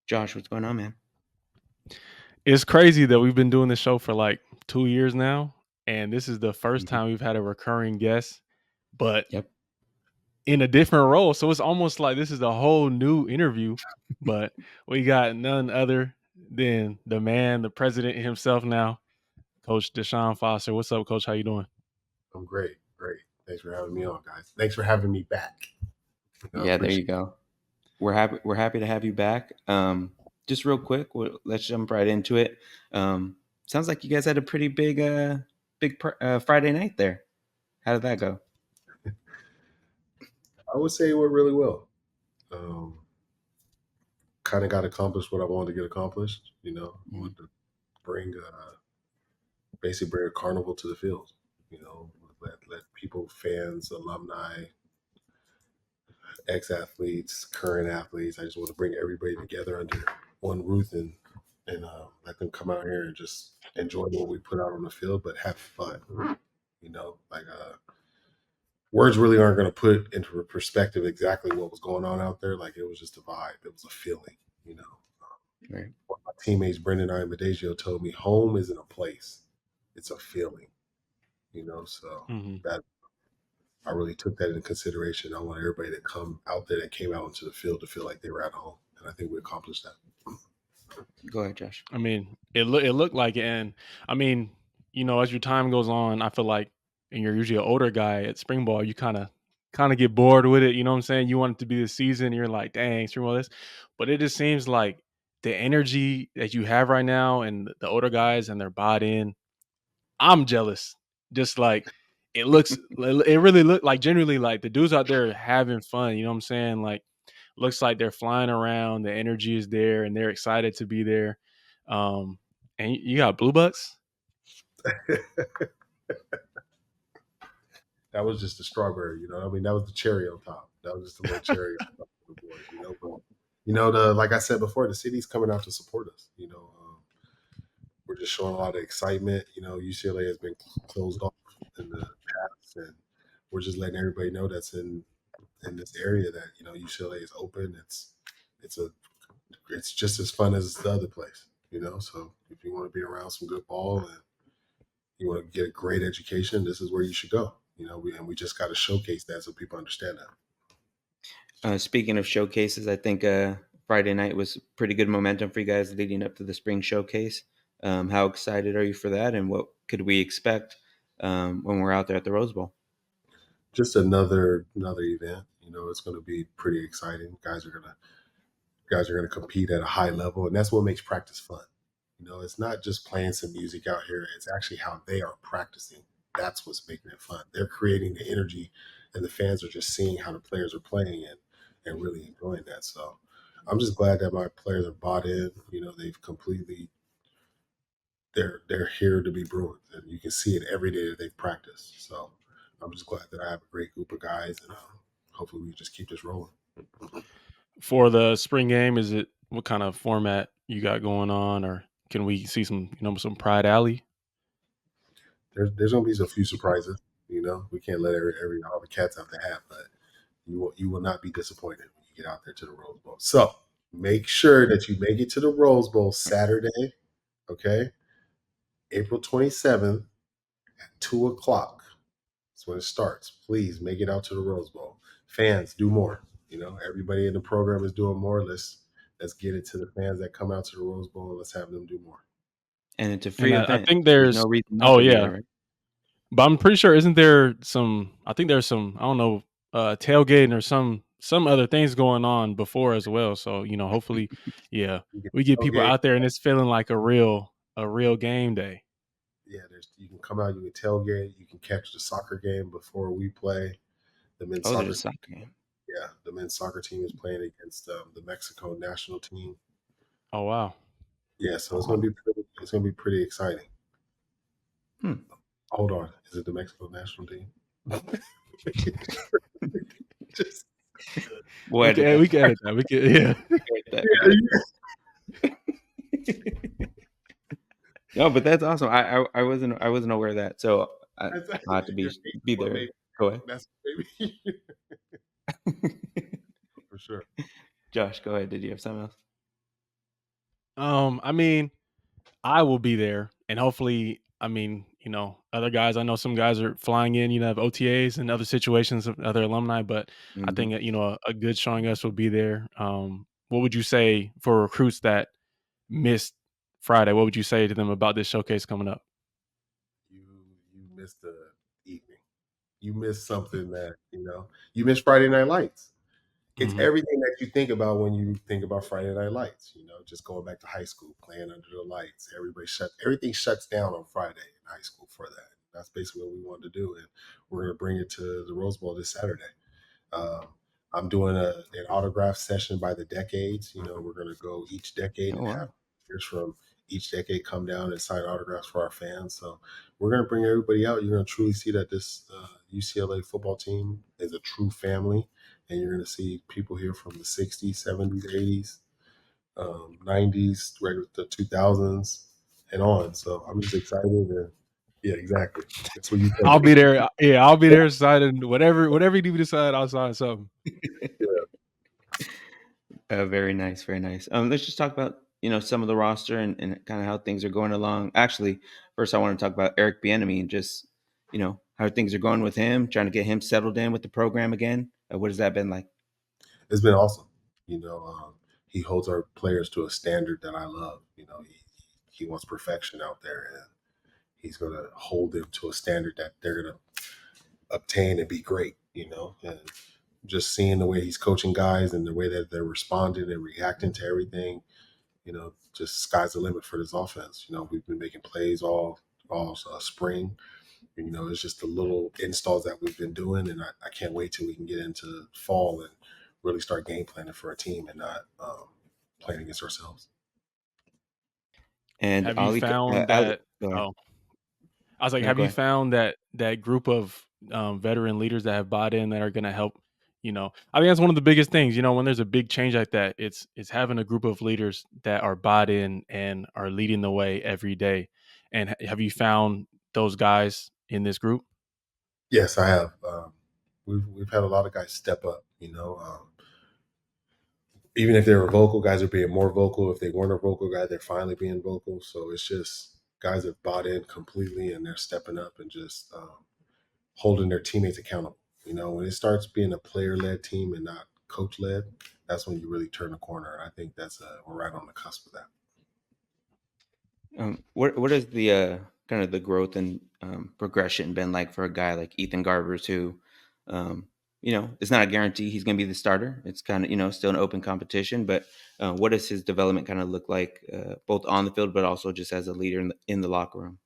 Josh, what's going on, man? It's crazy that we've been doing this show for like 2 years now, and this is the first Mhm. time we've had a recurring guest, but Yep. in a different role. So it's almost like this is a whole new interview, but we got none other than the man, the president himself now, Coach Deshaun Foster. What's up, Coach? How you doing? I'm great. Great. Thanks for having me on, guys. Thanks for having me back. I Yeah, there appreciate you go. We're happy to have you back. Just real quick, let's jump right into it. Sounds like you guys had a pretty big Friday night there. How did that go? it. I would say it went really well. Um, kind of got accomplished what I wanted to get accomplished. I Mhm. wanted to bring basically bring a carnival to the field. Let people, fans, alumni, ex athletes, current athletes. I just want to bring everybody together under one roof and let them come out here and just enjoy what we put out on the field, but have fun. Words really aren't going to put into perspective exactly what was going on out there. Like, it was just a vibe. It was a feeling. You know, Right. One of my teammates, Brendan Imadagio, told me home isn't a place; it's a feeling. So Hmm. that I really took that into consideration. I want everybody that come out there that came out into the field to feel like they were at home, and I think we accomplished that. Go ahead, Josh. I mean, it looked like it, and I mean, as your time goes on, I feel like, and you're usually an older guy at spring ball, you kind of get bored with it. You know what I'm saying? You want it to be the season. You're like, dang, spring ball this, but it just seems like the energy that you have right now, and the older guys, and they're bought in. I'm jealous. Just like it really looked like generally like the dudes out there having fun. You know what I'm saying? Like looks like they're flying around. The energy is there, and they're excited to be there. Um, and you got blue bucks. That was just the strawberry, I mean, that was the cherry on top. That was just a little cherry on top of the boys, But the like I said before, the city's coming out to support us. We're just showing a lot of excitement. UCLA has been closed off in the past, and we're just letting everybody know that's in this area that UCLA is open. It's a it's just as fun as the other place. So if you want to be around some good ball and you want to get a great education, this is where you should go. We just got to showcase that so people understand that. Speaking of showcases, I think Friday night was pretty good momentum for you guys leading up to the spring showcase. How excited are you for that, and what could we expect when we're out there at the Rose Bowl? Just another event. It's going to be pretty exciting. Guys are gonna compete at a high level, and that's what makes practice fun. It's not just playing some music out here. It's actually how they are practicing. That's what's making it fun. They're creating the energy, and the fans are just seeing how the players are playing and really enjoying that. So I'm just glad that my players are bought in. They've completely they're here to be Bruins, and you can see it every day that they've practiced. So I'm just glad that I have a great group of guys, and hopefully we just keep this rolling. For the spring game, is it what kind of format you got going on, or can we see some Pride Alley? There's gonna be a few surprises. We can't let every all the cats out the hat, but you will not be disappointed when you get out there to the Rose Bowl. So make sure that you make it to the Rose Bowl Saturday, okay, April 27th at 2 o'clock. That's when it starts. Please make it out to the Rose Bowl. Fans, do more. Everybody in the program is doing more. Let's get it to the fans that come out to the Rose Bowl, and let's have them do more. And it's a And free I event. think There's no there's reason not oh to be yeah, there, right? but I'm pretty sure isn't there some? I think there's some, I don't know, tailgating or some other things going on before as well. So hopefully, yeah, You can we get people tailgate. out there and it's feeling like a real game day. Yeah, you can come out, you can tailgate, you can catch the soccer game before we play. The men's Oh, there's a soccer, soccer game. yeah, the men's soccer team is playing against the Mexico national team. Oh wow. Yeah, so it's gonna be pretty exciting. Hmm. Hold on, is it the Mexico national team? Just We'll We edit can that. we can edit that. We can yeah. Edit that. We yeah, got yeah. it. No, but that's awesome. I wasn't aware of that, so That's I have to your be what there. made Go ahead. that's maybe for sure. Josh, go ahead. Did you have something else? I mean, I will be there, and hopefully, I mean, other guys. I know some guys are flying in, have OTAs and other situations of other alumni, but I Mhm. think that a good showing us will be there. What would you say for recruits that missed Friday? What would you say to them about this showcase coming up? You you missed the evening. You missed something that you missed Friday Night Lights. It's Hmm. everything that you think about when you think about Friday Night Lights. Just going back to high school, playing under the lights. Everything shuts down on Friday in high school for that. That's basically what we wanted to do, and we're going to bring it to the Rose Bowl this Saturday. Um, I'm doing an autograph session by the decades. We're going to go each decade Oh, and have wow. players from each decade come down and sign autographs for our fans. So we're going to bring everybody out. You're going to truly see that this UCLA football team is a true family, and you're going to see people here from the 60s, 70s, 80s, 90s, right with the 2000s, and on. So I'm just excited. And yeah, exactly. That's what you I'll said. be there. Yeah, I'll be there signing whatever you need me to sign. I'll sign something. Very nice, very nice. Let's just talk about some of the roster and kind of how things are going along. Actually, first I want to talk about Eric Bieniemy and just how things are going with him, trying to get him settled in with the program again. What has that been like? It's been awesome. He holds our players to a standard that I love. He wants perfection out there, and he's going to hold them to a standard that they're going to obtain and be great. And just seeing the way he's coaching guys and the way that they're responding and reacting to everything, just sky's the limit for this offense. We've been making plays all spring. It's just the little installs that we've been doing, and I can't wait till we can get into fall and really start game planning for a team and not playing against ourselves. And Have you found Ali, that? go ahead. Oh, I was like, No, have go you ahead. found that group of veteran leaders that have bought in that are going to help? I think that's one of the biggest things. When there's a big change like that, it's having a group of leaders that are bought in and are leading the way every day. And have you found those guys in this group? Yes, I have. We've had a lot of guys step up. Even if they were vocal, guys are being more vocal. If they weren't a vocal guy, they're finally being vocal. So it's just guys have bought in completely and they're stepping up and just holding their teammates accountable. When it starts being a player led team and not coach led, that's when you really turn the corner. And I think we're right on the cusp of that. What is the kind of the growth and progression been like for a guy like Ethan Garbers who, it's not a guarantee he's going to be the starter. It's kind of still an open competition. But what does his development kind of look like, both on the field but also just as a leader in the locker room?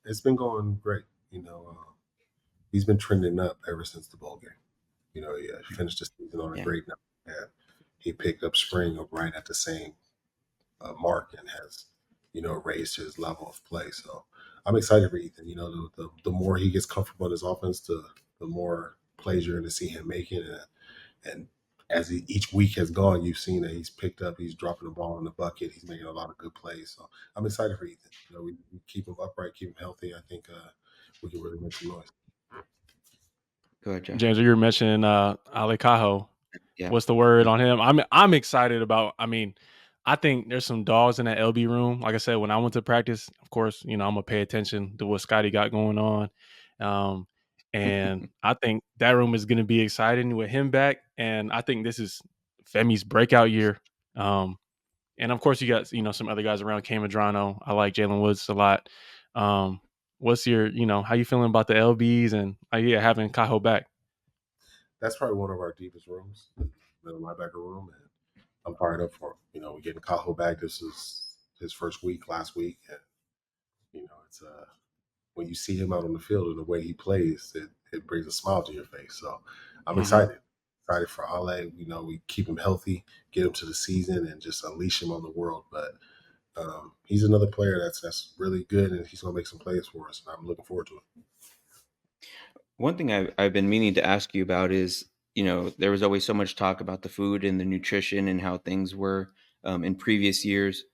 It's been going great. He's been trending up ever since the bowl game. He finished the season on a Yeah. great note, and he picked up spring right at the same mark and has raised his level of play. So I'm excited for Ethan. The more he gets comfortable in his offense, the more plays you're going to see him making, and as each week has gone, you've seen that he's picked up, he's dropping the ball in the bucket, he's making a lot of good plays. So I'm excited for Ethan. We keep him upright, keep him healthy. I think we can really make some noise. Go ahead, Josh. James, you were mentioning Ali Cajo. Yeah. What's the word on him? I'm excited about. I mean, I think there's some dogs in that LB room. Like I said, when I went to practice, of course, I'm gonna pay attention to what Scotty got going on, um, and I think that room is gonna be exciting with him back. And I think this is Femi's breakout year. Um, and of course, you got some other guys around. Cam Madrano. I like Jalen Woods a lot. Um, what's your how you feeling about the LBs and yeah, having Cajo back? That's probably one of our deepest rooms, the middle linebacker room, and I'm fired up for him. We're getting Cajo back. This is his first week last week, and it's when you see him out on the field and the way he plays, it brings a smile to your face. So I'm Hmm. excited for Ale. We keep him healthy, get him to the season, and just unleash him on the world. But he's another player that's really good, and he's gonna make some plays for us, and I'm looking forward to it. One thing I've been meaning to ask you about is, there was always so much talk about the food and the nutrition and how things were in previous years.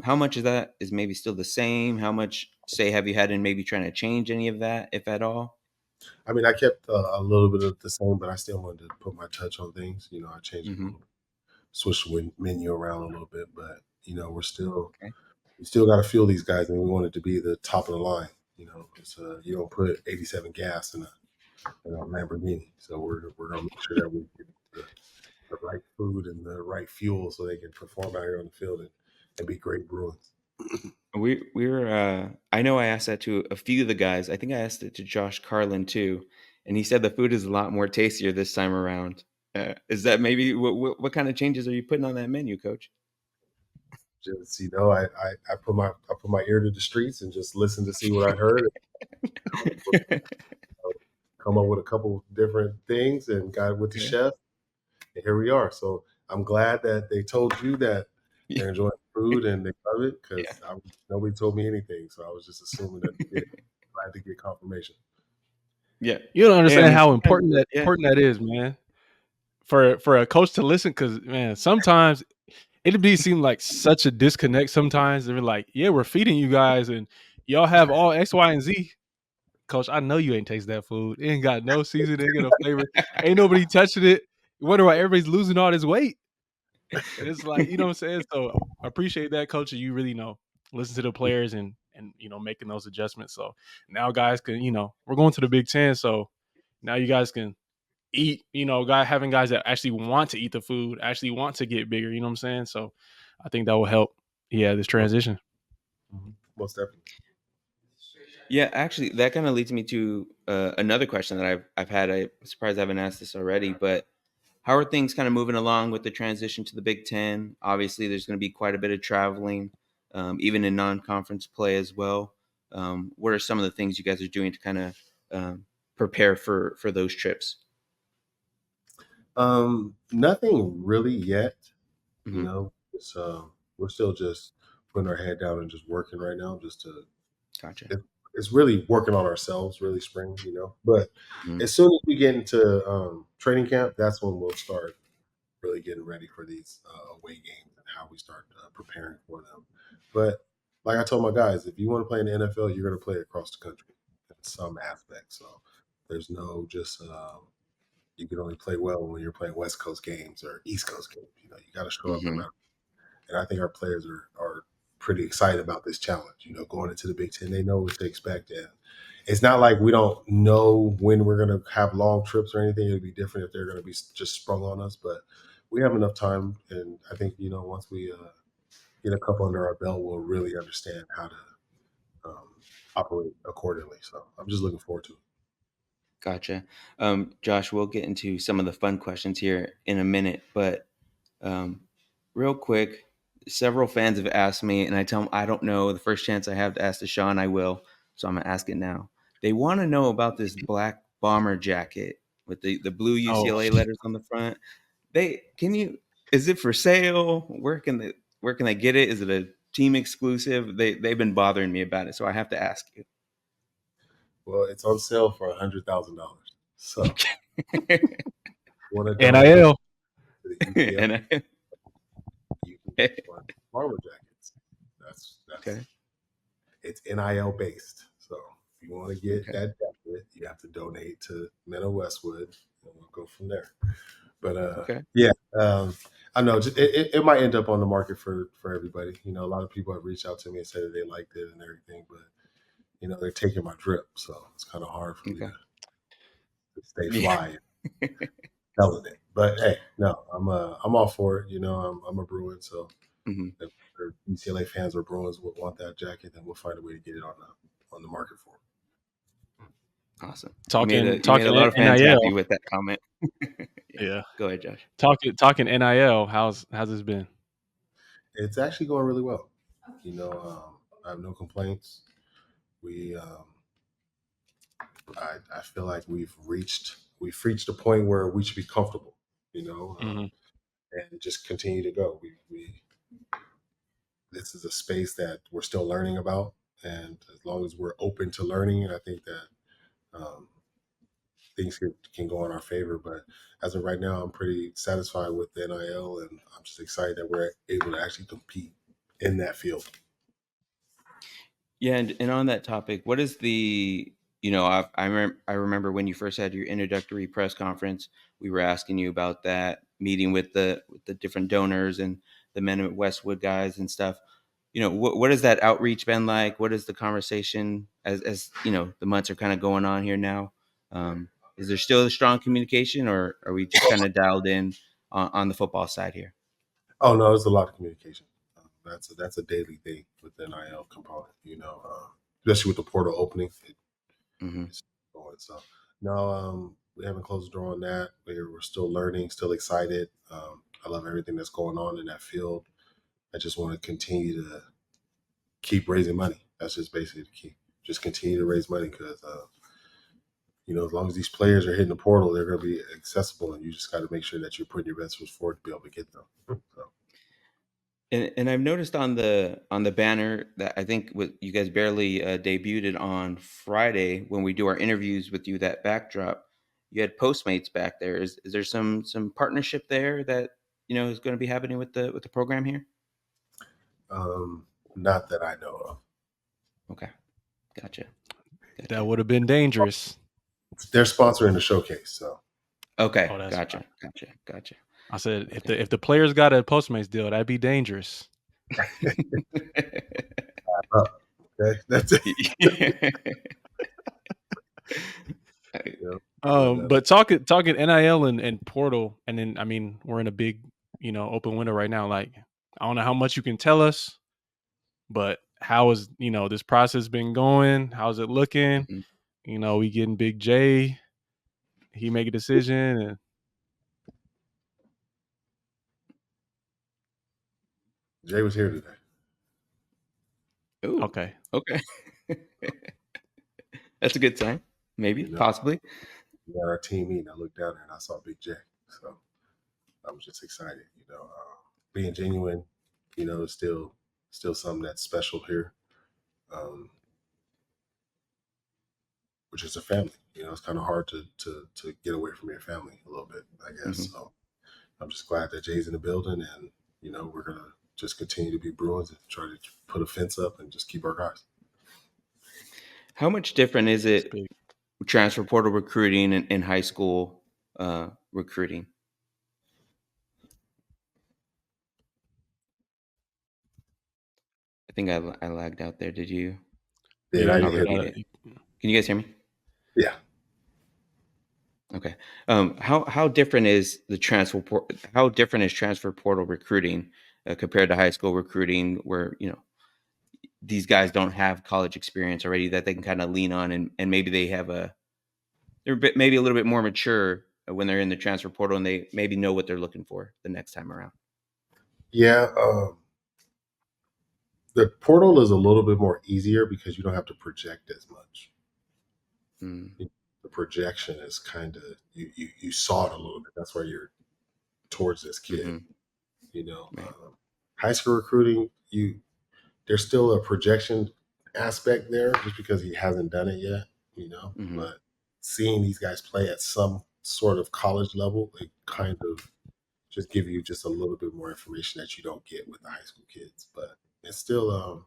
How much of that is maybe still the same? How much say have you had in maybe trying to change any of that, if at all? I mean, I kept a little bit of the same, but I still wanted to put my touch on things. I changed it a Hmm. little, switched the menu around a little bit, but We're Okay. we still got to fuel these guys, and we want it to be the top of the line. Because you don't put 87 gas in a Lamborghini. So we're gonna make sure that we get the right food and the right fuel so they can perform out here on the field and be great Bruins. We were I know I asked that to a few of the guys. I think I asked it to Josh Carlin too, and he said the food is a lot more tastier this time around. Is that maybe what kind of changes are you putting on that menu, Coach? Just I put my ear to the streets and just listen to see what I heard. Come up with a couple different things and got with the Okay. chef, and here we are. So I'm glad that they told you that Yeah. they're enjoying the food and they love it Yeah. because nobody told me anything. So I was just assuming that they did. Glad to get confirmation. Yeah. You don't Hey, I understand mean, how sometimes, yeah. important that is, man. For a coach to listen, because man, sometimes it'd be seem like such a disconnect. Sometimes they're like, "Yeah, we're feeding you guys, and y'all have all X, Y, and Z." Coach, I know you ain't taste that food. It ain't got no seasoning, ain't got no flavor. Ain't nobody touching it. You wonder why everybody's losing all this weight. And it's like, you know what I'm saying? So I appreciate that, coach. You really listen to the players and making those adjustments. So now guys can, we're going to the Big Ten. So now you guys can eat, having guys that actually want to eat the food, actually want to get bigger, you know what I'm saying? So I think that will help. Yeah, this Most, transition. most definitely. Yeah, actually, that kind of leads me to another question that I've had. I'm surprised I haven't asked this already, but how are things kind of moving along with the transition to the Big Ten? Obviously, there's going to be quite a bit of traveling, even in non-conference play as well. What are some of the things you guys are doing to kind of prepare for those trips? Nothing really yet. You Hmm. know, we're still just putting our head down and just working right now, just to Gotcha. it's really working on ourselves, really spring, But Hmm. as soon as we get into training camp, that's when we'll start really getting ready for these away games and how we start preparing for them. But like I told my guys, if you want to play in the NFL, you're going to play across the country in some aspect. So there's no just you can only play well when you're playing West Coast games or East Coast games. You got to show up no Hmm. matter. And I think our players are pretty excited about this challenge. Going into the Big Ten, they know what to expect, and it's not like we don't know when we're going to have long trips or anything. It'd be different if they're going to be just sprung on us, but we have enough time, and I think once we get a couple under our belt, we'll really understand how to operate accordingly. So I'm just looking forward to it. Gotcha. Josh, we'll get into some of the fun questions here in a minute, but Um, real quick, several fans have asked me, and I tell them I don't know. The first chance I have to ask Deshaun, I will. So I'm gonna ask it now. They want to know about this black bomber jacket with the blue Oh, UCLA letters on the front. They can you? Is it for sale? Where can they get it? Is it a team exclusive? They've been bothering me about it, so I have to ask you. Well, it's on sale for $100,000. So want to donate NIL. to the UCLA, And you can get one bomber jackets. That's okay, it's NIL based. So if you want to get okay, that jacket, you have to donate to Menno Westwood, and we'll go from there. But okay. yeah, I know it might end up on the market for everybody. A lot of people have reached out to me and said that they liked it and everything, but they're taking my drip, so it's kind of hard for me Okay. to stay Yeah. fly and selling it. But hey, no, I'm all for it. I'm a Bruin, so Hmm. if UCLA fans or Bruins would want that jacket, then we'll find a way to get it on the market for them. Awesome. You made talking a you made a talking lot of fans happy NIL. with that comment. Yeah. Yeah. Go ahead, Josh. Talking NIL. How's this been? It's actually going really well. I have no complaints. We, I feel like we've reached a point where we should be comfortable, Hmm. and just continue to go. We this is a space that we're still learning about, and as long as we're open to learning, I think that things can go in our favor. But as of right now, I'm pretty satisfied with the NIL, and I'm just excited that we're able to actually compete in that field. Yeah, and on that topic, what is I remember when you first had your introductory press conference, we were asking you about that meeting with the different donors and the men at Westwood guys and stuff. What has that outreach been like? What is the conversation as the months are kind of going on here now? Is there still a strong communication, or are we just kind of dialed in on the football side here? Oh no, there's a lot of communication. That's a daily thing with the NIL component. Especially with the portal opening, Hmm. it's going. So no, we haven't closed the door on that. We're still learning, still excited. I love everything that's going on in that field. I just want to continue to keep raising money. That's just basically the key. Just continue to raise money because as long as these players are hitting the portal, they're going to be accessible, and you just got to make sure that you're putting your best foot forward to be able to get them. So. And I've noticed on the banner that I think you guys barely debuted it on Friday when we do our interviews with you. That backdrop, you had Postmates back there. Is there some partnership there that is going to be happening with the program here? Not that I know of. Okay, gotcha. That would have been dangerous. They're sponsoring the showcase, so. Okay, Oh, that's gotcha, right. gotcha. I said Okay. if the players got a Postmates deal, that'd be dangerous. Okay, that's it. But talking NIL and portal, and then I mean we're in a big open window right now. Like I don't know how much you can tell us, but how is this process been going? How's it looking? Mhm. We getting Big J. He make a decision, and Jay was here today. Ooh, okay. That's a good sign. Maybe, possibly. We got our team meeting. I looked down there and I saw Big J, so I was just excited. Being genuine, is still something that's special here, which is a family. It's kind of hard to get away from your family a little bit, I guess. Mhm. So I'm just glad that Jay's in the building, and we're gonna just continue to be Bruins and try to put a fence up and just keep our guys. How much different is That's it big. transfer portal recruiting and high school recruiting? I think I lagged out there. Did you? Yeah, I You I'll didn't repeat gotta, it. Can you guys hear me? Yeah. Okay. How different is how different is transfer portal recruiting compared to high school recruiting, where these guys don't have college experience already that they can kind of lean on, and maybe they're maybe a little bit more mature when they're in the transfer portal, and they maybe know what they're looking for the next time around. Yeah. The portal is a little bit more easier because you don't have to project as much. Mm, The projection is kind of you saw it a little bit. That's why you're towards this kid. hmm Right. High school recruiting, there's still a projection aspect there just because he hasn't done it yet. hmm But seeing these guys play at some sort of college level, it kind of just give you just a little bit more information that you don't get with the high school kids. But it's still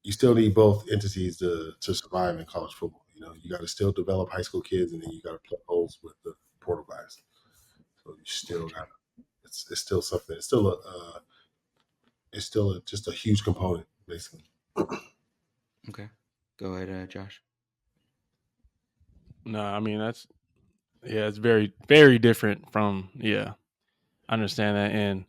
you still need both entities to survive in college football. You got to still develop high school kids, and then you got to play holes with the portal guys. So you still Gotcha. got it's still something. It's still just a huge component, basically. Okay. Go ahead, Josh. No, I mean it's very very different from I understand that, and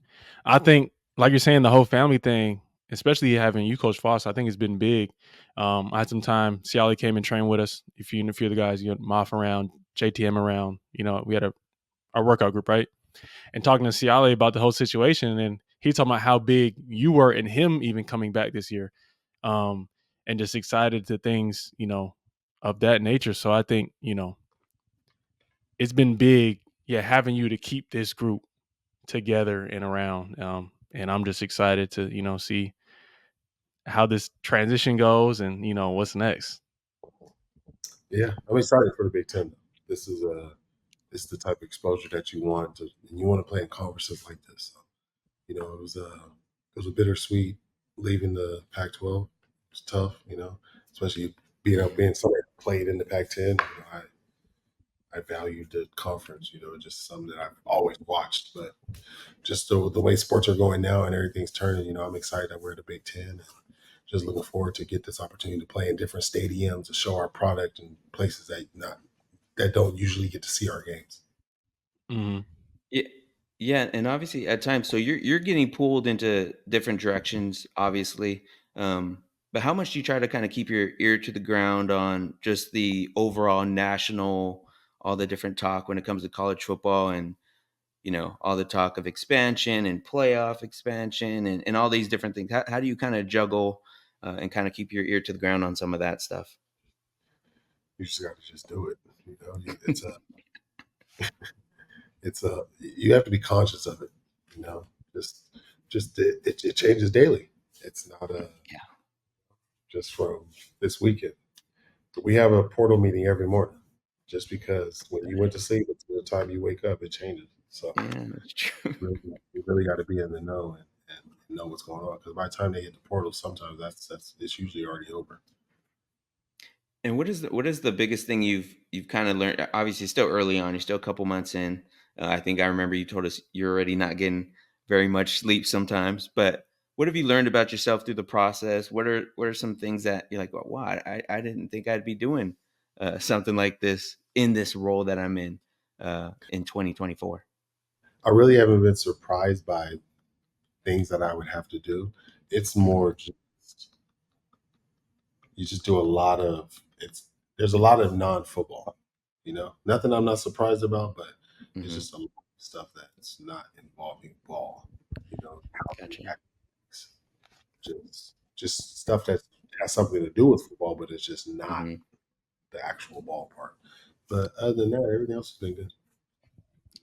I think like you're saying the whole family thing, especially having you coach Foss, I think it's been big. I had some time. Ciali came and trained with us. If you and a few of the guys, Moff around, JTM around. We had our workout group, right? And talking to Ciali about the whole situation, and he talking about how big you were and him even coming back this year, and just excited to things of that nature. So I think it's been big, having you to keep this group together and around. And I'm just excited to see how this transition goes and what's next. Yeah, I'm excited for the Big Ten. This is this is the type of exposure that you want to, and you want to play in conferences like this. So, it was a bittersweet leaving the Pac-12. It's tough, especially being somebody that played in the Pac-10. I valued the conference. Just something that I've always watched. But just the way sports are going now and everything's turning, I'm excited that we're in the Big Ten. And just looking forward to get this opportunity to play in different stadiums, to show our product in places that don't usually get to see our games. Mm-hmm. Yeah, yeah, and obviously at times, so you're getting pulled into different directions, obviously. But how much do you try to kind of keep your ear to the ground on just the overall national, all the different talk when it comes to college football and all the talk of expansion and playoff expansion and all these different things. How do you kind of juggle and kind of keep your ear to the ground on some of that stuff? You just got to just do it. You have to be conscious of it. You know, just it changes daily. It's not Yeah. just from this weekend. We have a portal meeting every morning, just because when you went to sleep, it's the time you wake up, it changes. So Yeah, that's true. you really got to be in the know and know what's going on. Because by the time they hit the portal, sometimes it's usually already over. And what is the biggest thing you've kind of learned? Obviously, still early on. You're still a couple months in. I think I remember you told us you're already not getting very much sleep sometimes. But what have you learned about yourself through the process? What are some things that you're like, well, wow, I didn't think I'd be doing something like this in this role that I'm in 2024. I really haven't been surprised by things that I would have to do. It's more just you just do a lot of it's there's a lot of non-football, nothing I'm not surprised about, but it's Hmm. just a lot of stuff that's not involving ball, how to Gotcha. react, just stuff that has something to do with football, but it's just not Hmm. the actual ball part. But other than that, everything else has been good.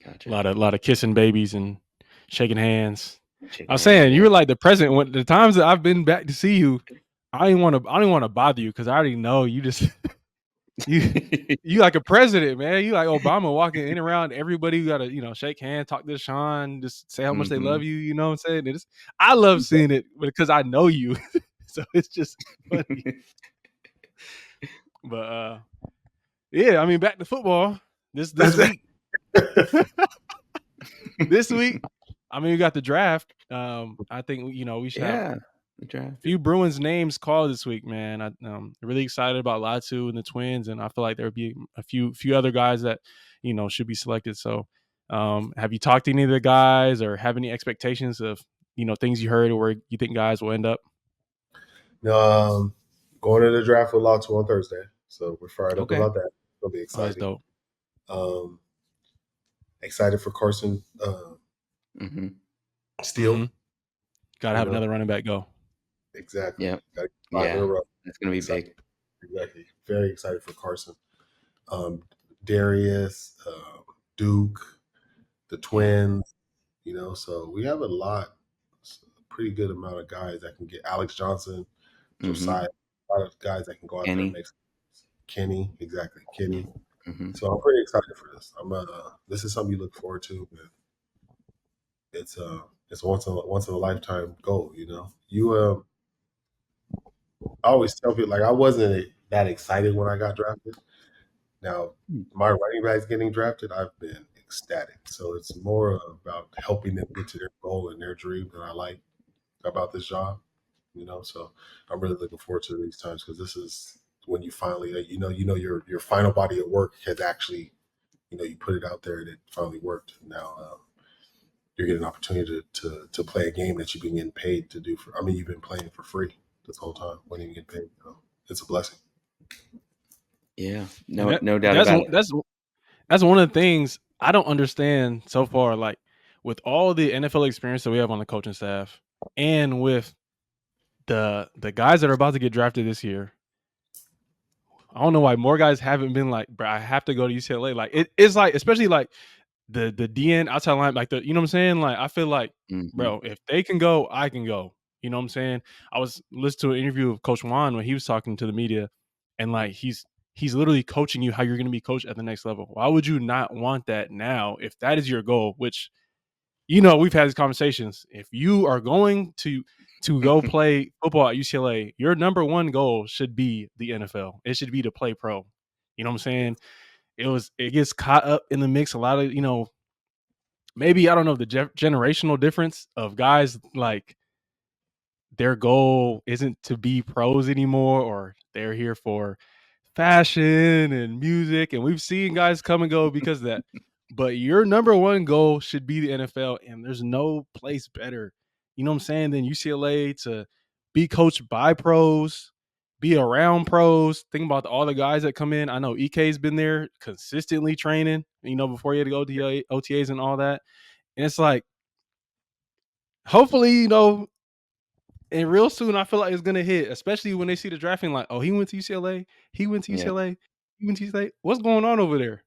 A Gotcha. lot of kissing babies and shaking hands. I Shaking was hands. saying you Yeah. were like the president. When the times that I've been back to see you, I didn't want to bother you because I already know you just you you like a president, man. You like Obama walking in and around everybody. You gotta shake hands, talk to Deshaun, just say how much they love Hmm. you. You know what I'm saying? I love seeing it because I know you, so it's just funny. But yeah, I mean, back to football. This week, this week, I mean, we got the draft. I think we should have Yeah. The draft. few Bruins names called this week, man. I'm really excited about Latu and the Twins, and I feel like there would be a few other guys that should be selected. So, have you talked to any of the guys, or have any expectations of things you heard or where you think guys will end up? um, Going to the draft with Latu on Thursday, so we're fired up Okay. about that. It'll be Oh, that's exciting. dope. Um, Excited for Carson Hmm. Steele. Got to You have know, another running back go. exactly. Yep. Got 5 in a Yeah. row. That's gonna be Excited. big. Exactly. Very excited for Carson. Darius, Duke, the Yeah. Twins. So we have a pretty good amount of guys that can get Alex Johnson, Hmm. Josiah, a lot of guys that can go out there and Kenny. make Kenny, exactly, Kenny. Hmm. So I'm pretty excited for this. This is something you look forward to. But it's a once in a lifetime goal. I always tell people, like, I wasn't that excited when I got drafted. Now, my running backs getting drafted, I've been ecstatic. So it's more about helping them get to their goal and their dream that I like about this job. So I'm really looking forward to these times, because this is when you finally, your final body of work has actually, you put it out there and it finally worked. Now you're getting an opportunity to play a game that you've been getting paid to do for. I mean, you've been playing for free this whole time when you get paid. It's a blessing. Yeah. And No doubt about it. that's one of the things I don't understand so far. Like with all the NFL experience that we have on the coaching staff, and with the guys that are about to get drafted this year, I don't know why more guys haven't been like, bro, I have to go to UCLA. Like it's like, especially like the DN outside line, like you know what I'm saying? Like I feel like, Hmm. bro, if they can go, I can go. You know what I'm saying? I was listening to an interview of Coach Juan when he was talking to the media, and like he's literally coaching you how you're going to be coached at the next level. Why would you not want that now if that is your goal? Which we've had these conversations. If you are going to go play football at UCLA, your number one goal should be the NFL. It should be to play pro. You know what I'm saying? it gets caught up in the mix. A lot of, maybe I don't know the generational difference of guys like their goal isn't to be pros anymore, or they're here for fashion and music, and we've seen guys come and go because of that. But your number one goal should be the NFL, and there's no place better, you know what I'm saying, than UCLA to be coached by pros, be around pros. Think about all the guys that come in. I know EK's been there consistently training, before he had to go to OTAs and all that. And it's like, hopefully, and real soon, I feel like it's gonna hit, especially when they see the drafting. Like, oh, he went to UCLA. He went to Yep. UCLA. He went to UCLA. What's going on over there?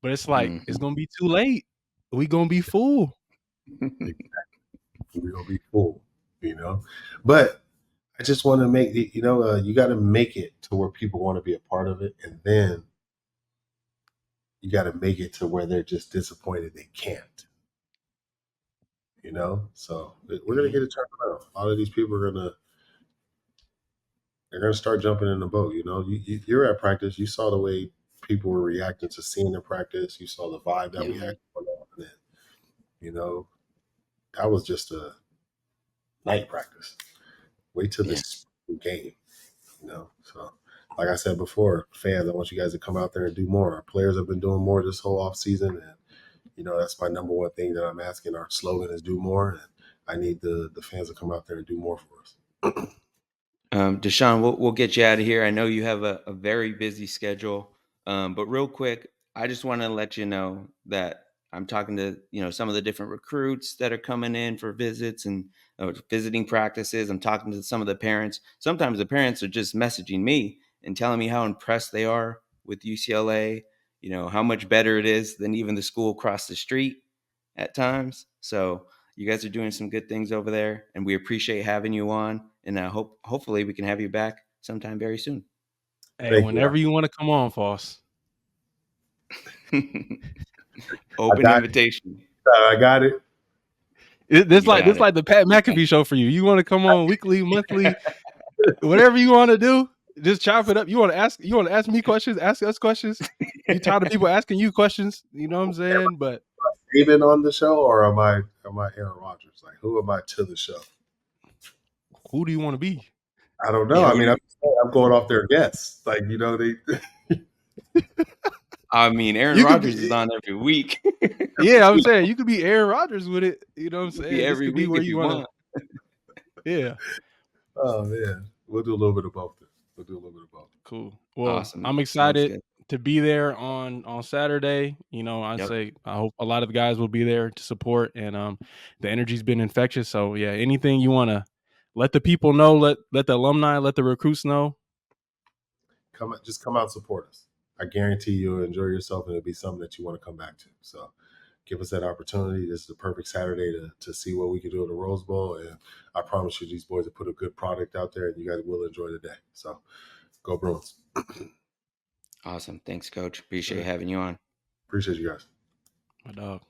But it's like it's Mhm. gonna be too late. We gonna be fooled. We're gonna be full, you know. But I just want to make it, you got to make it to where people want to be a part of it, and then you got to make it to where they're just disappointed they can't. So we're gonna get it turned around. A lot of these people are gonna they're gonna start jumping in the boat. You're at practice. You saw the way people were reacting to seeing the practice. You saw the vibe that Yep. we had going on. And that was just a night practice. Wait till Yeah. this game. So like I said before, fans, I want you guys to come out there and do more. Our players have been doing more this whole off season, and that's my number one thing that I'm asking. Our slogan is do more, and I need the fans to come out there and do more for us. Deshaun, we'll get you out of here. I know you have a very busy schedule, but real quick, I just want to let you know that I'm talking to some of the different recruits that are coming in for visits and visiting practices. I'm talking to some of the parents. Sometimes the parents are just messaging me and telling me how impressed they are with UCLA. How much better it is than even the school across the street at times. So you guys are doing some good things over there, and we appreciate having you on. And hopefully we can have you back sometime very soon. Hey, Thank you. whenever you want to come on, Foss. Open got invitation. I got it. This You like got this it. like the Pat McAfee show for you. You want to come on weekly, monthly, whatever you want to do. Just chop it up. You want to ask me questions, ask us questions. You tired of people asking you questions, you know what I'm saying? But Even on the show, or am I Aaron Rodgers? Like, who am I to the show? who do you want to be? I don't know. Yeah, I mean, I'm going off their guess. Like, they. Aaron You could Rodgers is be, on every week. yeah, I'm saying you could be Aaron Rodgers with it. You know what I'm Could be saying? This every could be week where if you you want to. want. Yeah, Oh man, we'll do a little bit of both. We'll do a little bit of both. cool. Well, Awesome. I'm Sounds excited good. to be there on Saturday. I'd Yep. say I hope a lot of the guys will be there to support, and the energy's been infectious. So yeah, anything you want to let the people know, let the alumni, let the recruits know. Just come out and support us. I guarantee you'll enjoy yourself, and it'll be something that you want to come back to. So give us that opportunity. This is the perfect Saturday to see what we can do at the Rose Bowl, and I promise you, these boys will put a good product out there, and you guys will enjoy the day. So go Bruins! Awesome. Thanks, Coach. Appreciate Right. having you on. Appreciate you guys. My dog.